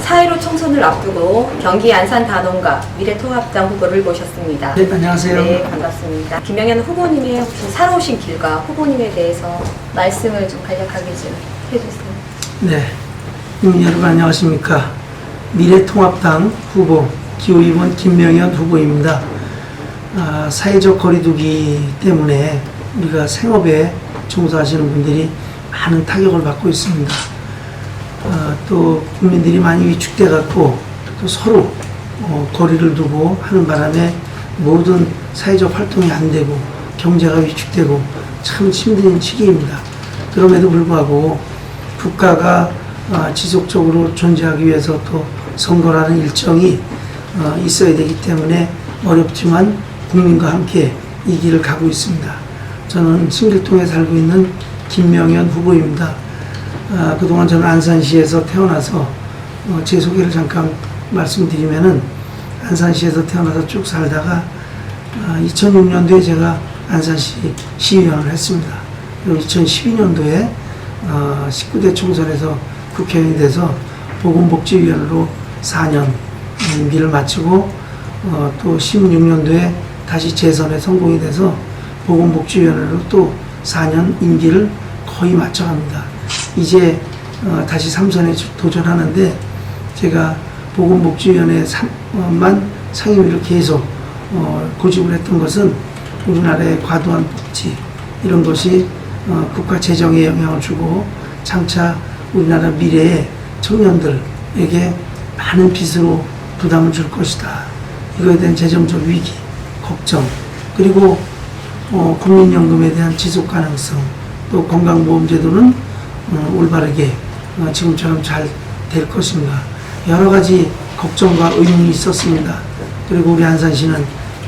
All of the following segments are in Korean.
4.15 총선을 앞두고 경기 안산 단원가 미래통합당 후보를 모셨습니다. 네, 안녕하세요. 네, 반갑습니다. 김명현 후보님의 혹시 살아오신 길과 후보님에 대해서 말씀을 좀 간략하게 좀 해주세요. 네, 여러분 안녕하십니까. 미래통합당 후보 기호 2번 김명현 후보입니다. 사회적 거리두기 때문에 우리가 생업에 종사하시는 분들이 많은 타격을 받고 있습니다. 또 국민들이 많이 위축돼 갖고 또 서로 거리를 두고 하는 바람에 모든 사회적 활동이 안 되고 경제가 위축되고 참 힘든 시기입니다. 그럼에도 불구하고 국가가 지속적으로 존재하기 위해서 또 선거라는 일정이 있어야 되기 때문에 어렵지만 국민과 함께 이 길을 가고 있습니다. 저는 신길동에 살고 있는 김명현 후보입니다. 그동안 저는 안산시에서 태어나서 제 소개를 잠깐 말씀드리면은 안산시에서 태어나서 쭉 살다가 2006년도에 제가 안산시 시의원을 했습니다. 그리고 2012년도에 19대 총선에서 국회의원이 돼서 보건복지위원으로 4년 임기를 마치고 또 16년도에 다시 재선에 성공이 돼서 보건복지위원으로 또 4년 임기를 거의 마쳐갑니다. 이제 다시 3선에 도전하는데 제가 보건복지위원회만 상임위를 계속 고집을 했던 것은 우리나라의 과도한 복지 이런 것이 국가 재정에 영향을 주고 장차 우리나라 미래의 청년들에게 많은 빚으로 부담을 줄 것이다. 이거에 대한 재정적 위기, 걱정, 그리고 국민연금에 대한 지속 가능성, 또 건강보험제도는 올바르게 지금처럼 잘 될 것인가, 여러 가지 걱정과 의문이 있었습니다. 그리고 우리 안산시는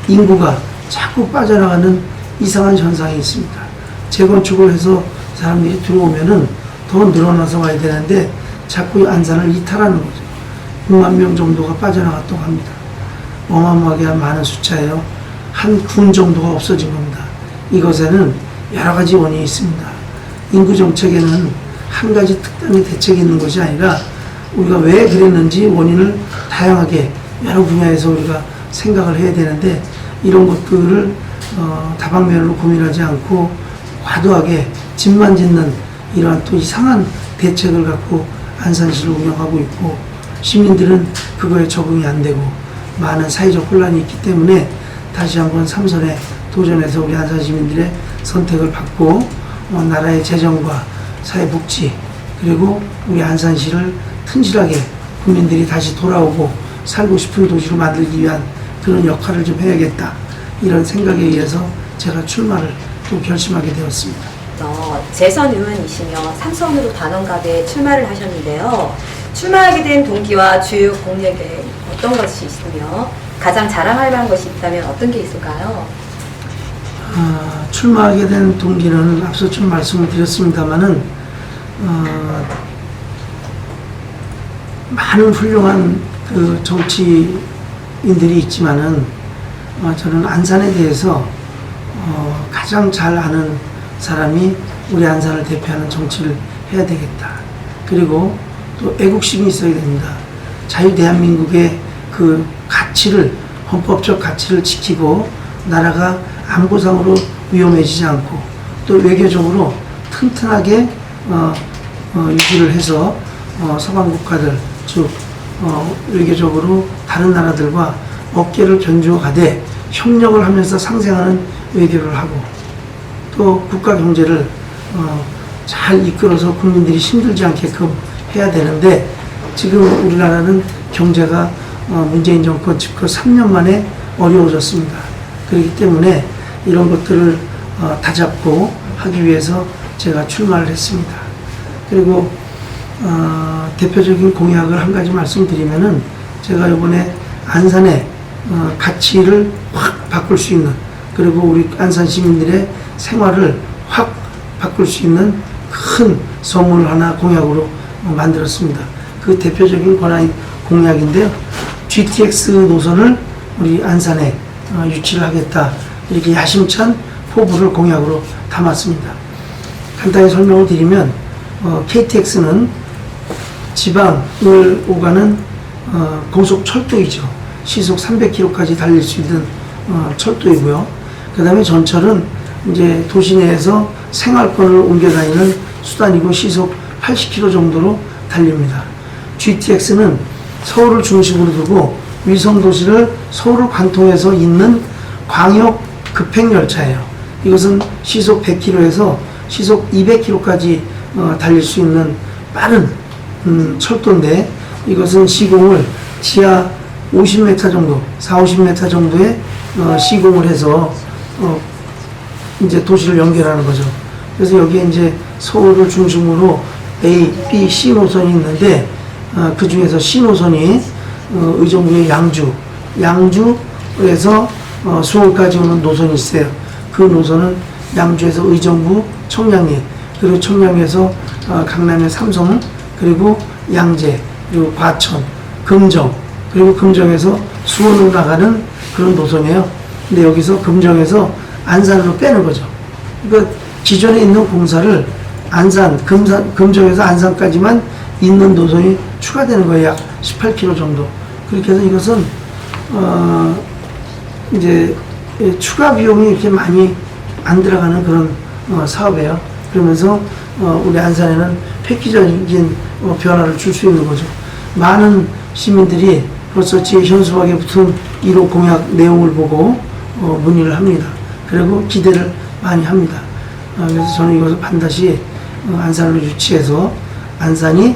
인구가 자꾸 빠져나가는 이상한 현상이 있습니다. 재건축을 해서 사람들이 들어오면은 더 늘어나서 와야 되는데 자꾸 안산을 이탈하는 거죠. 6만 명 정도가 빠져나갔다고 합니다. 어마어마하게 많은 숫자예요. 한 군 정도가 없어진 겁니다. 이것에는 여러 가지 원인이 있습니다. 인구 정책에는 한 가지 특단의 대책이 있는 것이 아니라 우리가 왜 그랬는지 원인을 다양하게 여러 분야에서 우리가 생각을 해야 되는데 이런 것들을 다방면으로 고민하지 않고 과도하게 집만 짓는 이러한 또 이상한 대책을 갖고 안산시를 운영하고 있고 시민들은 그거에 적응이 안 되고 많은 사회적 혼란이 있기 때문에 다시 한번 3선에 도전해서 우리 안산 시민들의 선택을 받고 나라의 재정과 사회복지 그리고 우리 안산시를 튼실하게 국민들이 다시 돌아오고 살고 싶은 도시로 만들기 위한 그런 역할을 좀 해야겠다 이런 생각에 의해서 제가 출마를 또 결심하게 되었습니다. 재선 의원이시며 3선으로 단원갑에 출마를 하셨는데요. 출마하게 된 동기와 주요 공약에 어떤 것이 있으며 가장 자랑할 만한 것이 있다면 어떤 게 있을까요? 출마하게 된 동기는 앞서 좀 말씀을 드렸습니다마는 많은 훌륭한 그 정치인들이 있지만은 저는 안산에 대해서 가장 잘 아는 사람이 우리 안산을 대표하는 정치를 해야 되겠다. 그리고 또 애국심이 있어야 됩니다. 자유 대한민국의 그 가치를 헌법적 가치를 지키고 나라가 안보상으로 위험해지지 않고 또 외교적으로 튼튼하게 유지를 해서 서방 국가들 즉 외교적으로 다른 나라들과 어깨를 견주어 가되 협력을 하면서 상생하는 외교를 하고 또 국가 경제를 잘 이끌어서 국민들이 힘들지 않게끔 해야 되는데 지금 우리나라는 경제가 문재인 정권 집권 3년 만에 어려워졌습니다. 그렇기 때문에 이런 것들을 다잡고 하기 위해서 제가 출마를 했습니다. 그리고 대표적인 공약을 한 가지 말씀드리면은 제가 이번에 안산의 가치를 확 바꿀 수 있는 그리고 우리 안산 시민들의 생활을 확 바꿀 수 있는 큰 선물 하나 공약으로 만들었습니다. 그 대표적인 권한이 공약인데요. GTX 노선을 우리 안산에 유치를 하겠다. 이렇게 야심찬 포부를 공약으로 담았습니다. 간단히 설명을 드리면 KTX는 지방을 오가는 고속철도이죠. 시속 300km까지 달릴 수 있는 철도이고요. 그 다음에 전철은 이제 도시 내에서 생활권을 옮겨 다니는 수단이고 시속 80km 정도로 달립니다. GTX는 서울을 중심으로 두고 위성 도시를 서울을 관통해서 잇는 광역 급행열차예요. 이것은 시속 100km에서 시속 200km까지 달릴 수 있는 빠른 철도인데, 이것은 시공을 지하 50m 정도, 50m 정도의 시공을 해서 이제 도시를 연결하는 거죠. 그래서 여기에 이제 서울을 중심으로 A, B, C 노선이 있는데, 그 중에서 C 노선이 의정부의 양주에서 수원까지 오는 노선이 있어요. 그 노선은 양주에서 의정부, 청량리, 그리고 청량리에서 강남의 삼성, 그리고 양재, 그리고 과천, 금정, 그리고 금정에서 수원으로 나가는 그런 노선이에요. 근데 여기서 금정에서 안산으로 빼는 거죠. 그러니까 기존에 있는 공사를 금정에서 안산까지만 있는 노선이 추가되는 거예요. 약 18km 정도. 그렇게 해서 이것은 이제 추가 비용이 이렇게 많이 안 들어가는 그런 사업이에요. 그러면서 우리 안산에는 획기적인 변화를 줄 수 있는 거죠. 많은 시민들이 벌써 제 현수막에 붙은 1호 공약 내용을 보고 문의를 합니다. 그리고 기대를 많이 합니다. 그래서 저는 이것을 반드시 안산으로 유치해서 안산이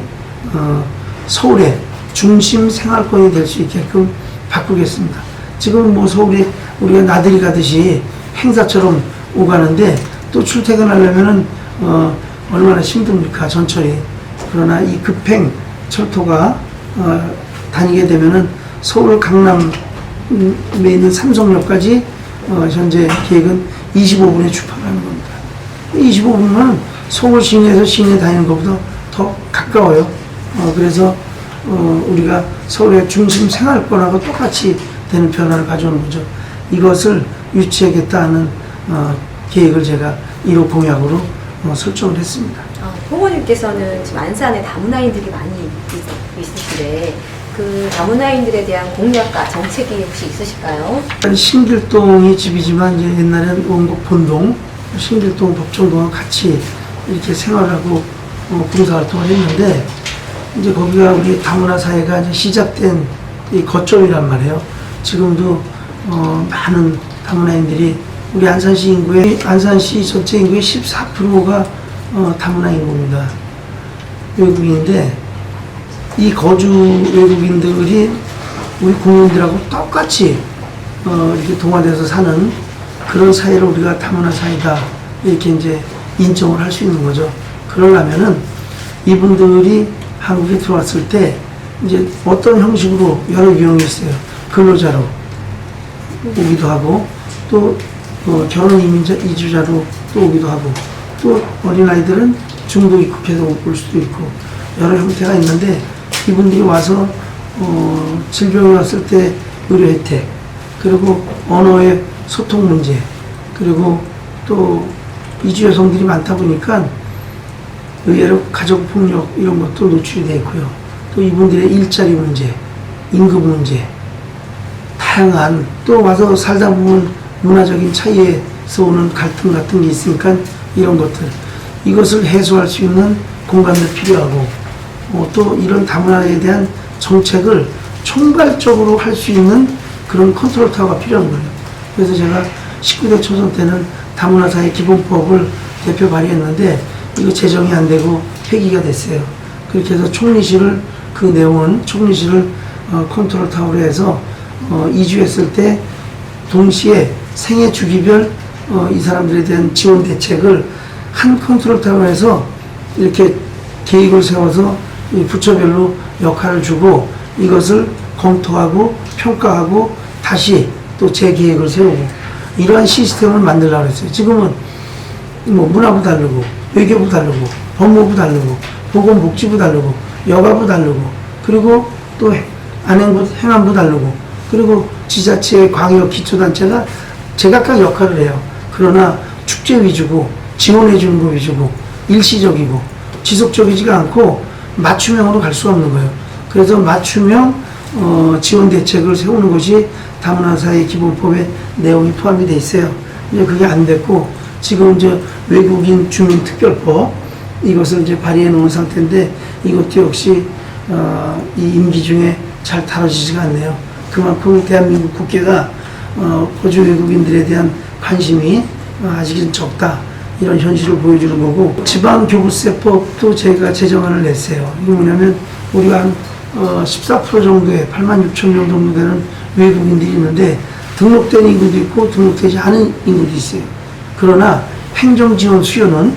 서울의 중심 생활권이 될 수 있게끔 바꾸겠습니다. 지금 뭐 서울이 우리가 나들이 가듯이 행사처럼 오가는데, 또 출퇴근하려면은 얼마나 힘듭니까, 전철이. 그러나 이 급행 철도가 다니게 되면은 서울 강남에 있는 삼성역까지 현재 계획은 25분에 출발하는 겁니다. 25분은 서울 시내에서 시내 다니는 것보다 더 가까워요. 그래서 우리가 서울의 중심 생활권하고 똑같이 되는 변화를 가져오는 거죠. 이것을 유치하겠다는 계획을 제가 1호 공약으로 설정을 했습니다. 부모님께서는 지금 안산에 다문화인들이 많이 있으신데, 그 다문화인들에 대한 공약과 정책이 혹시 있으실까요? 신길동이 집이지만 이제 옛날엔 원곡 본동, 신길동 법정동과 같이 이렇게 생활하고 봉사활동을 했는데, 이제 거기가 우리 다문화 사회가 이제 시작된 이 거점이란 말이에요. 지금도 많은 다문화인들이 우리 안산시 전체 인구의 14%가 다문화 인구입니다. 외국인인데, 이 거주 외국인들이 우리 국민들하고 똑같이 이렇게 동화돼서 사는 그런 사회를 우리가 다문화 사회다, 이렇게 이제 인정을 할 수 있는 거죠. 그러려면은 이분들이 한국에 들어왔을 때 이제 어떤 형식으로 여러 유형이 있어요. 근로자로 오기도 하고, 또 결혼 이주자로 또 오기도 하고, 또 어린아이들은 중도 입국해서 올 수도 있고, 여러 형태가 있는데, 이분들이 와서 질병이 왔을 때 의료 혜택, 그리고 언어의 소통 문제, 그리고 또 이주 여성들이 많다 보니까 의외로 가족 폭력 이런 것도 노출이 되어 있고요. 또 이분들의 일자리 문제, 임금 문제, 다양한, 또 와서 살다 보면 문화적인 차이에서 오는 갈등 같은 게 있으니까 이런 것들, 이것을 해소할 수 있는 공간도 필요하고, 또 이런 다문화에 대한 정책을 총괄적으로 할 수 있는 그런 컨트롤 타워가 필요한 거예요. 그래서 제가 19대 초선 때는 다문화 사회 기본법을 대표 발의했는데, 이거 제정이 안 되고 폐기가 됐어요. 그렇게 해서 총리실을, 그 내용은 총리실을 컨트롤 타워로 해서 이주했을 때 동시에 생애 주기별 이 사람들에 대한 지원 대책을 한 컨트롤 타워에서 이렇게 계획을 세워서 이 부처별로 역할을 주고, 이것을 검토하고 평가하고 다시 또 재계획을 세우고, 이러한 시스템을 만들려고 했어요. 지금은 뭐 문화부 다르고, 외교부 다르고, 법무부 다르고, 보건복지부 다르고, 여가부 다르고, 그리고 또 행안부 다르고, 그리고 지자체, 광역, 기초단체가 제각각 역할을 해요. 그러나 축제 위주고 지원해 주는 거 위주고 일시적이고 지속적이지가 않고 맞춤형으로 갈 수가 없는 거예요. 그래서 맞춤형 지원 대책을 세우는 것이 다문화사회 기본법에 내용이 포함이 돼 있어요. 이제 그게 안 됐고, 지금 이제 외국인 주민특별법 이것을 이제 발의해 놓은 상태인데, 이것도 역시 이 임기 중에 잘 다뤄지지가 않네요. 그만큼 대한민국 국회가 거주 외국인들에 대한 관심이 아직은 적다, 이런 현실을 보여주는 거고, 지방교부세법도 제가 제정안을 냈어요. 이게 뭐냐면, 우리가 한 14% 정도의 8만 6천 명 정도 되는 외국인들이 있는데, 등록된 인구도 있고 등록되지 않은 인구도 있어요. 그러나 행정지원 수요는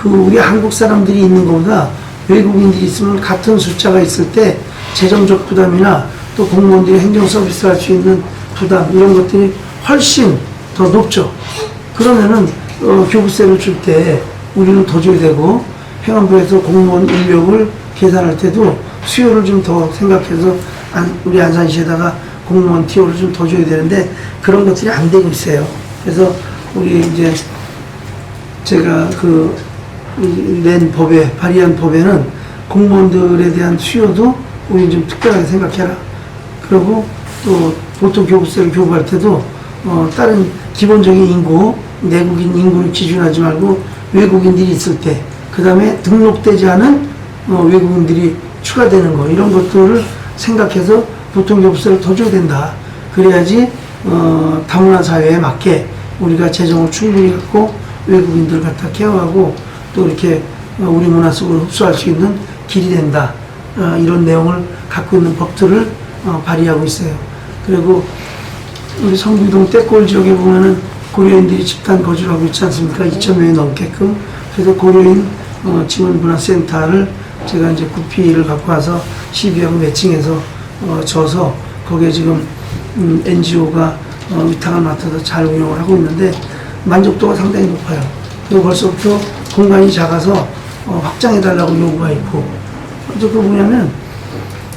우리 한국 사람들이 있는 것보다 외국인들이 있으면 같은 숫자가 있을 때 재정적 부담이나 또 공무원들이 행정 서비스를 할 수 있는 부담, 이런 것들이 훨씬 더 높죠. 그러면은 교부세를 줄 때 우리는 더 줘야 되고, 행안부에서 공무원 인력을 계산할 때도 수요를 좀 더 생각해서 우리 안산시에다가 공무원 티오를 좀 더 줘야 되는데, 그런 것들이 안 되고 있어요. 그래서 우리 이제 제가 낸 법에, 발의한 법에는 공무원들에 대한 수요도 우리 좀 특별하게 생각해라. 그리고 또 보통 교부세를 교부할 때도 다른 기본적인 인구, 내국인 인구를 기준하지 말고 외국인들이 있을 때, 그 다음에 등록되지 않은 외국인들이 추가되는 거, 이런 것들을 생각해서 보통 교부세를 더 줘야 된다. 그래야지 다문화 사회에 맞게 우리가 재정을 충분히 갖고 외국인들 갖다 케어하고 또 이렇게 우리 문화 속으로 흡수할 수 있는 길이 된다. 이런 내용을 갖고 있는 법들을 발의하고 있어요. 그리고 우리 성북동 떼골 지역에 보면은 고려인들이 집단 거주를 하고 있지 않습니까? 2,000명이 넘게끔. 그래서 고려인 지원문화센터를 제가 이제 구피를 갖고 와서 시비하고 매칭해서 져서 거기에 지금 NGO가 위탁을 맡아서 잘 운영을 하고 있는데, 만족도가 상당히 높아요. 그리고 벌써부터 공간이 작아서 확장해달라고 요구가 있고, 그 뭐냐면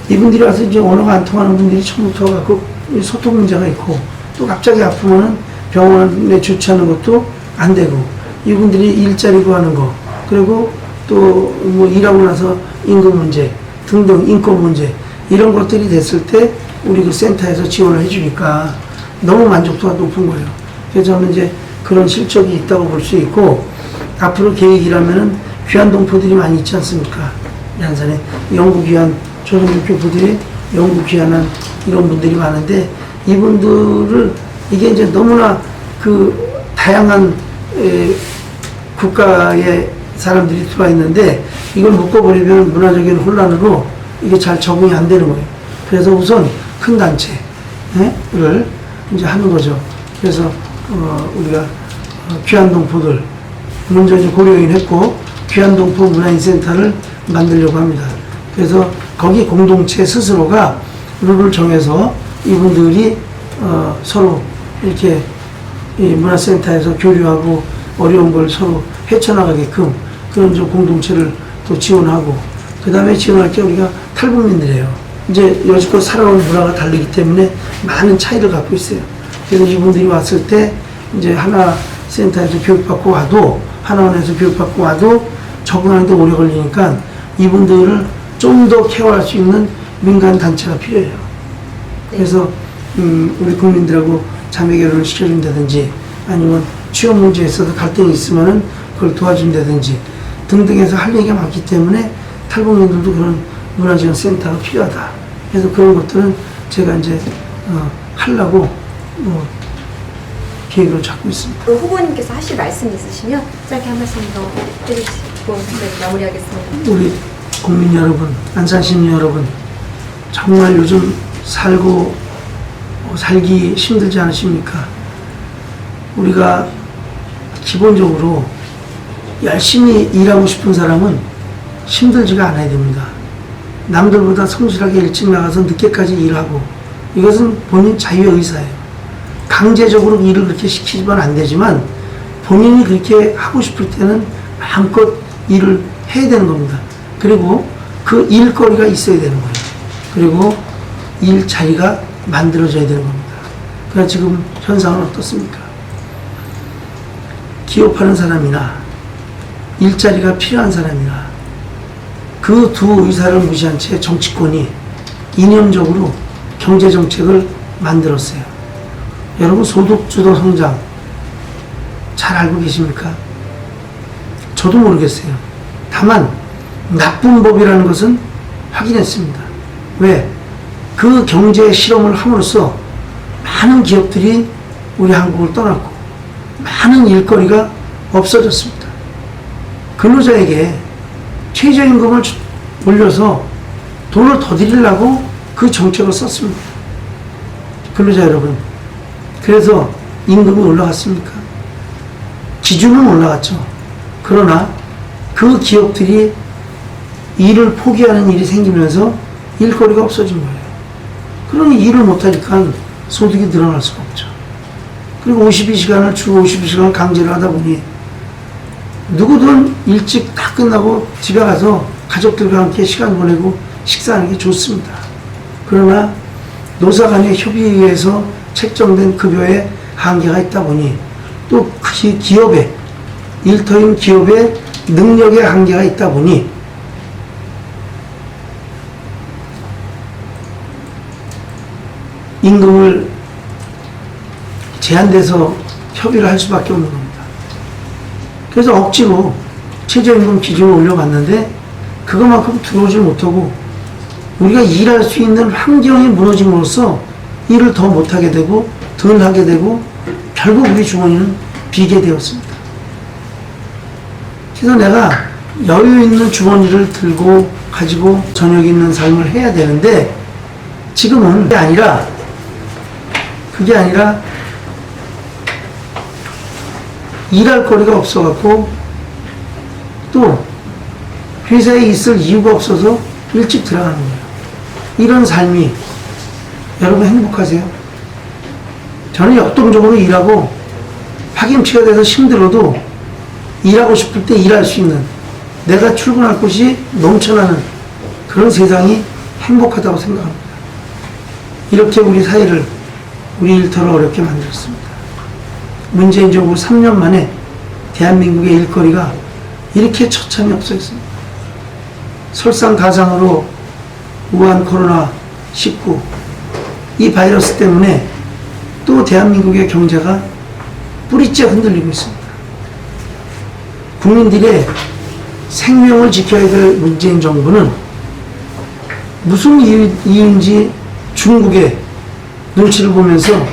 이분들이 와서 이제 언어가 안 통하는 분들이 처음부터 갖고 소통 문제가 있고, 또 갑자기 아프면은 병원에 조치하는 것도 안 되고, 이분들이 일자리 구하는 거, 그리고 또 뭐 일하고 나서 임금 문제 등등 인권 문제, 이런 것들이 됐을 때 우리 그 센터에서 지원을 해주니까 너무 만족도가 높은 거예요. 그래서 저는 이제 그런 실적이 있다고 볼 수 있고, 앞으로 계획이라면은 귀한 동포들이 많이 있지 않습니까? 안산에 영국 귀한 초등부 교포들이 영국 귀한한 이런 분들이 많은데, 이분들을 이게 이제 너무나 다양한 국가의 사람들이 들어와 있는데, 이걸 묶어버리면 문화적인 혼란으로 이게 잘 적응이 안 되는 거예요. 그래서 우선 큰 단체를 이제 하는 거죠. 그래서 우리가 귀한 동포들 먼저 이제 고려인 했고, 귀한 동포 문화인센터를 만들려고 합니다. 그래서 거기 공동체 스스로가 룰을 정해서 이분들이 서로 이렇게 이 문화센터에서 교류하고 어려운 걸 서로 헤쳐나가게끔 그런 좀 공동체를 또 지원하고, 그 다음에 지원할 게 우리가 탈북민들이에요. 이제 여지껏 살아온 문화가 다르기 때문에 많은 차이를 갖고 있어요. 그래서 이분들이 왔을 때 이제 하나 센터에서 교육받고 와도, 하나원에서 교육받고 와도 적응하는데 오래 걸리니까 이분들을 좀 더 케어할 수 있는 민간 단체가 필요해요. 그래서 우리 국민들하고 자매 결혼을 시켜준다든지, 아니면 취업 문제에 있어서 갈등이 있으면은 그걸 도와준다든지 등등해서 할 얘기가 많기 때문에 탈북민들도 그런 문화지원 센터가 필요하다. 그래서 그런 것들은 제가 이제 하려고 계획을 잡고 있습니다. 후보님께서 하실 말씀 있으시면 짧게 한 말씀 더 해주시고 마무리하겠습니다. 우리 국민 여러분, 안산 시민 여러분, 정말 요즘 살기 힘들지 않으십니까? 우리가 기본적으로 열심히 일하고 싶은 사람은 힘들지가 않아야 됩니다. 남들보다 성실하게 일찍 나가서 늦게까지 일하고, 이것은 본인 자유의 의사예요. 강제적으로 일을 그렇게 시키면 안 되지만, 본인이 그렇게 하고 싶을 때는 마음껏 일을 해야 되는 겁니다. 그리고 그 일거리가 있어야 되는 거예요. 그리고 일자리가 만들어져야 되는 겁니다. 그러나 지금 현상은 어떻습니까? 기업하는 사람이나 일자리가 필요한 사람이나 그 두 의사를 무시한 채 정치권이 이념적으로 경제정책을 만들었어요. 여러분, 소득주도 성장 잘 알고 계십니까? 저도 모르겠어요. 다만 나쁜 법이라는 것은 확인했습니다. 왜? 그 경제 실험을 함으로써 많은 기업들이 우리 한국을 떠났고 많은 일거리가 없어졌습니다. 근로자에게 최저임금을 올려서 돈을 더 드리려고 그 정책을 썼습니다. 근로자 여러분, 그래서 임금이 올라갔습니까? 기준은 올라갔죠. 그러나 그 기업들이 일을 포기하는 일이 생기면서 일거리가 없어진 거예요. 그러니 일을 못하니까 소득이 늘어날 수가 없죠. 그리고 52시간을 주 52시간을 강제로 하다 보니 누구든 일찍 다 끝나고 집에 가서 가족들과 함께 시간 보내고 식사하는 게 좋습니다. 그러나 노사 간의 협의에 의해서 책정된 급여에 한계가 있다 보니 또 그 기업의 일터인 기업의 능력의 한계가 있다 보니 임금을 제한돼서 협의를 할 수밖에 없는 겁니다. 그래서 억지로 최저임금 기준을 올려봤는데 그것만큼 들어오질 못하고 우리가 일할 수 있는 환경이 무너짐으로써 일을 더 못하게 되고 덜 하게 되고 결국 우리 주머니는 비게 되었습니다. 그래서 내가 여유 있는 주머니를 들고 가지고 저녁 있는 삶을 해야 되는데 지금은 그게 아니라 일할 거리가 없어갖고 또 회사에 있을 이유가 없어서 일찍 들어가는 거예요. 이런 삶이 여러분 행복하세요? 저는 역동적으로 일하고 파김치가 돼서 힘들어도 일하고 싶을 때 일할 수 있는 내가 출근할 곳이 넘쳐나는 그런 세상이 행복하다고 생각합니다. 이렇게 우리 사회를 우리 일터를 어렵게 만들었습니다. 문재인 정부 3년 만에 대한민국의 일거리가 이렇게 처참히 없어졌습니다. 설상가상으로 우한 코로나19 이 바이러스 때문에 또 대한민국의 경제가 뿌리째 흔들리고 있습니다. 국민들의 생명을 지켜야 될 문재인 정부는 무슨 이유인지 중국의 눈치를 보면서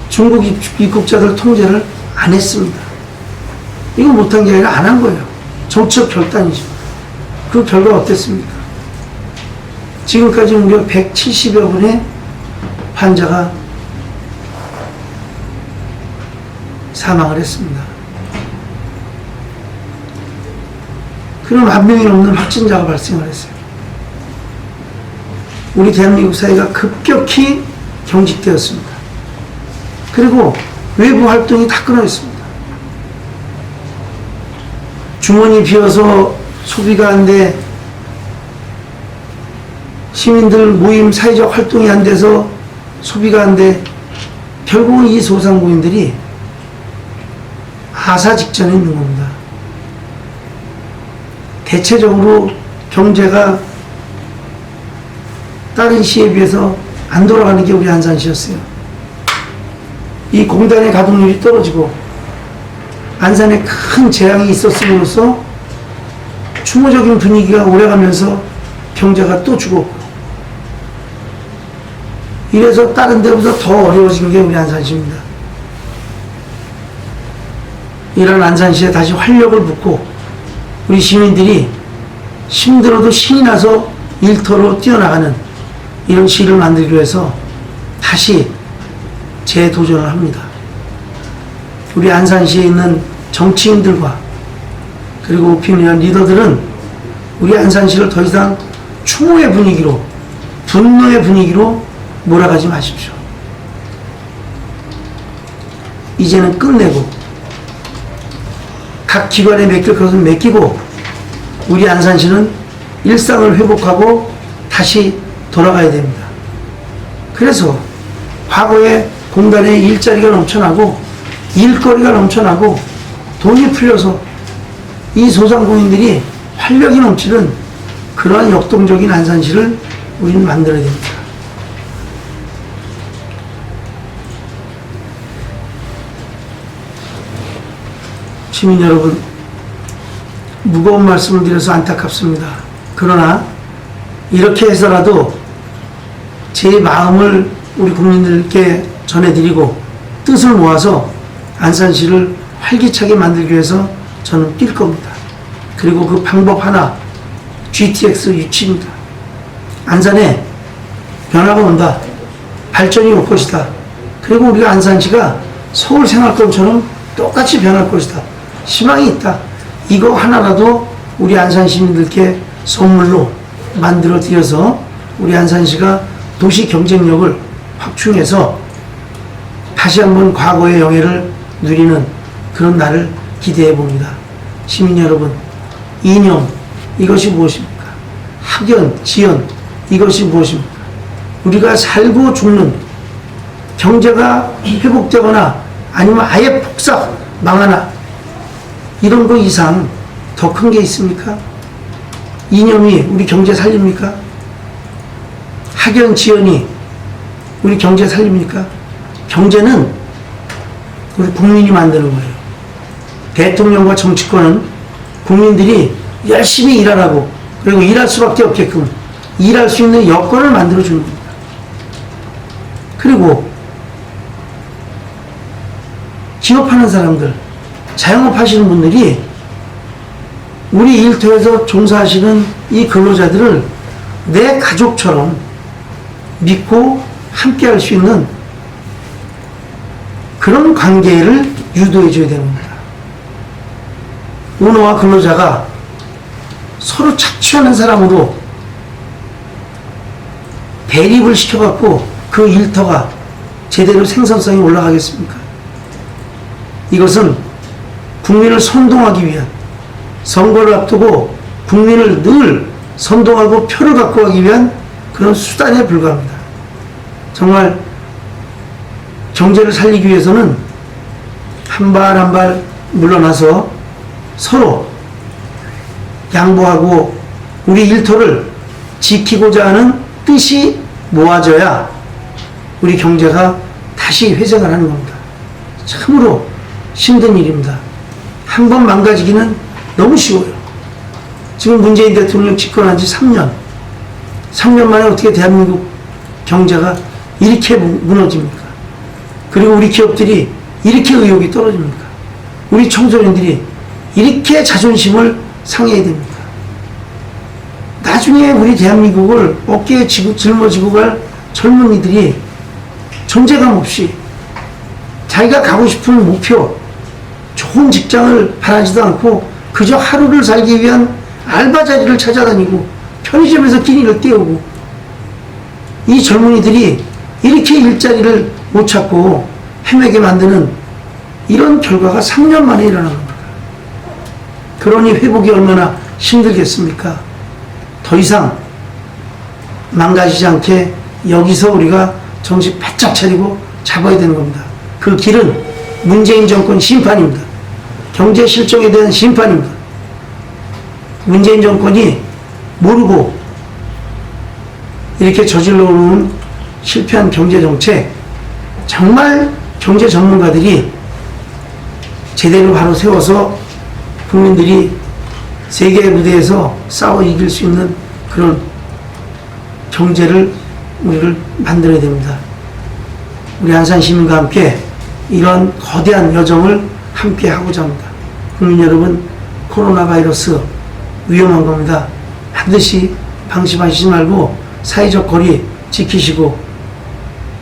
중국 입국자들 통제를 안 했습니다. 이거 못한 게 아니라 안 한 거예요. 정치적 결단이죠. 그 결과 어땠습니까? 지금까지 무려 170여 분의 환자가 사망을 했습니다. 그럼 1000명이 넘는 확진자가 발생을 했어요. 우리 대한민국 사회가 급격히 경직되었습니다. 그리고 외부 활동이 다 끊어졌습니다. 주머니 비어서 소비가 안 돼, 시민들 모임 사회적 활동이 안 돼서 소비가 안 돼, 결국은 이 소상공인들이 하사 직전에 있는 겁니다. 대체적으로 경제가 다른 시에 비해서 안 돌아가는 게 우리 안산시였어요. 이 공단의 가동률이 떨어지고 안산에 큰 재앙이 있었음으로써 추모적인 분위기가 오래가면서 경제가 또 죽었고, 이래서 다른 데보다 더 어려워진 게 우리 안산시입니다. 이런 안산시에 다시 활력을 붓고 우리 시민들이 힘들어도 신이 나서 일터로 뛰어나가는 이런 시를 만들기 위해서 다시 재도전을 합니다. 우리 안산시에 있는 정치인들과 그리고 오피니언 리더들은 우리 안산시를 더 이상 추모의 분위기로, 분노의 분위기로 몰아가지 마십시오. 이제는 끝내고 각 기관에 맡길 것은 맡기고 우리 안산시는 일상을 회복하고 다시 돌아가야 됩니다. 그래서 과거에 공단에 일자리가 넘쳐나고 일거리가 넘쳐나고 돈이 풀려서 이 소상공인들이 활력이 넘치는 그러한 역동적인 안산시를 우리는 만들어야 됩니다. 시민 여러분, 무거운 말씀을 드려서 안타깝습니다. 그러나 이렇게 해서라도 제 마음을 우리 국민들께 전해드리고 뜻을 모아서 안산시를 활기차게 만들기 위해서 저는 뛸 겁니다. 그리고 그 방법 하나, GTX 유치입니다. 안산에 변화가 온다. 발전이 올 것이다. 그리고 우리가 안산시가 서울 생활권처럼 똑같이 변할 것이다. 희망이 있다. 이거 하나라도 우리 안산 시민들께 선물로 만들어 드려서 우리 안산시가 도시 경쟁력을 확충해서 다시 한번 과거의 영예를 누리는 그런 날을 기대해 봅니다. 시민 여러분, 이념 이것이 무엇입니까? 학연, 지연 이것이 무엇입니까? 우리가 살고 죽는, 경제가 회복되거나 아니면 아예 폭삭 망하나 이런 거 이상 더 큰 게 있습니까? 이념이 우리 경제 살립니까? 학연, 지연이 우리 경제 살립니까? 경제는 우리 국민이 만드는 거예요. 대통령과 정치권은 국민들이 열심히 일하라고, 그리고 일할 수밖에 없게끔 일할 수 있는 여건을 만들어주는 겁니다. 그리고 기업하는 사람들, 자영업 하시는 분들이 우리 일터에서 종사하시는 이 근로자들을 내 가족처럼 믿고 함께 할 수 있는 그런 관계를 유도해 줘야 되는 겁니다. 오너와 근로자가 서로 착취하는 사람으로 대립을 시켜갖고 그 일터가 제대로 생산성이 올라가겠습니까? 이것은 국민을 선동하기 위한, 선거를 앞두고 국민을 늘 선동하고 표를 갖고 가기 위한 그런 수단에 불과합니다. 정말 경제를 살리기 위해서는 한 발 한 발 물러나서 서로 양보하고 우리 일터를 지키고자 하는 뜻이 모아져야 우리 경제가 다시 회생을 하는 겁니다. 참으로 힘든 일입니다. 한 번 망가지기는 너무 쉬워요. 지금 문재인 대통령 집권한 지 3년. 3년 만에 어떻게 대한민국 경제가 이렇게 무너집니까? 그리고 우리 기업들이 이렇게 의욕이 떨어집니까? 우리 청소년들이 이렇게 자존심을 상해야 됩니까? 나중에 우리 대한민국을 어깨에 짊어지고 갈 젊은이들이 존재감 없이 자기가 가고 싶은 목표, 좋은 직장을 바라지도 않고 그저 하루를 살기 위한 알바 자리를 찾아다니고 편의점에서 끼니를 때우고, 이 젊은이들이 이렇게 일자리를 못 찾고 헤매게 만드는 이런 결과가 3년 만에 일어난 겁니다. 그러니 회복이 얼마나 힘들겠습니까? 더 이상 망가지지 않게 여기서 우리가 정신 바짝 차리고 잡아야 되는 겁니다. 그 길은 문재인 정권 심판입니다. 경제 실정에 대한 심판입니다. 문재인 정권이 모르고 이렇게 저질러 오는 실패한 경제 정책, 정말 경제 전문가들이 제대로 바로 세워서 국민들이 세계의 무대에서 싸워 이길 수 있는 그런 경제를 우리를 만들어야 됩니다. 우리 안산 시민과 함께 이런 거대한 여정을 함께 하고자 합니다. 국민 여러분, 코로나 바이러스 위험한 겁니다. 반드시 방심하시지 말고 사회적 거리 지키시고,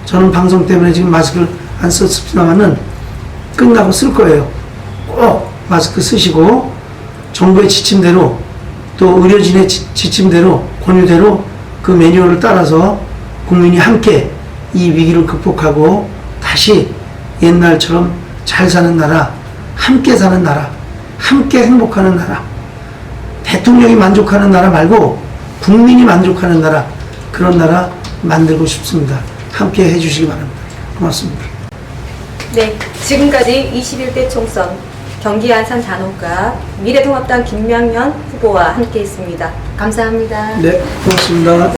저는 방송 때문에 지금 마스크를 안 썼습니다만은 끝나고 쓸 거예요. 꼭 마스크 쓰시고 정부의 지침대로, 또 의료진의 지침대로, 권유대로 그 매뉴얼을 따라서 국민이 함께 이 위기를 극복하고 다시 옛날처럼 잘 사는 나라, 함께 사는 나라, 함께 행복하는 나라, 대통령이 만족하는 나라 말고 국민이 만족하는 나라, 그런 나라 만들고 싶습니다. 함께 해주시기 바랍니다. 고맙습니다. 네, 지금까지 21대 총선 경기 안산 단원가 미래통합당 김명현 후보와 함께했습니다. 감사합니다. 네, 고맙습니다.